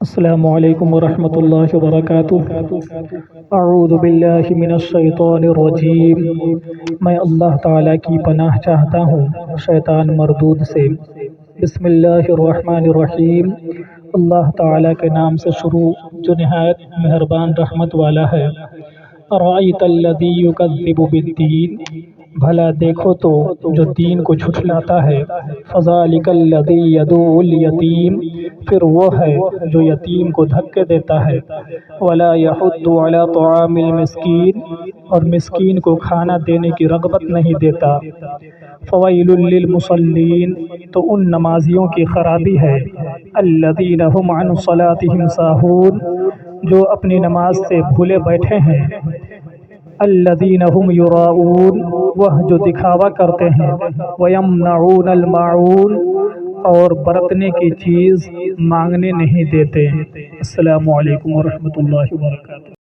السلام علیکم ورحمۃ اللہ وبرکاتہ۔ اعوذ باللہ من الشیطان الرجیم۔ میں اللہ تعالیٰ کی پناہ چاہتا ہوں شیطان مردود سے۔ بسم اللہ الرحمن الرحیم۔ اللہ تعالیٰ کے نام سے شروع جو نہایت مہربان رحمت والا ہے۔ ارأیت الذی یکذب بالدین، بھلا دیکھو تو جو دین کو جھٹلاتا ہے۔ فذلک الذی یدعو الیتیم، پھر وہ ہے جو یتیم کو دھکے دیتا ہے۔ ولا یحض علی طعام المسکین، اور مسکین کو کھانا دینے کی رغبت نہیں دیتا۔ فویل للمصلین، تو ان نمازیوں کی خرابی ہے۔ الذین هم عن صلاتهم ساہون، جو اپنی نماز سے بھولے بیٹھے ہیں۔ الذین هم یراؤون، وہ جو دکھاوا کرتے ہیں۔ ویمنعون الماعون، اور برتنے کی چیز مانگنے نہیں دیتے۔ السلام علیکم ورحمۃ اللہ وبرکاتہ۔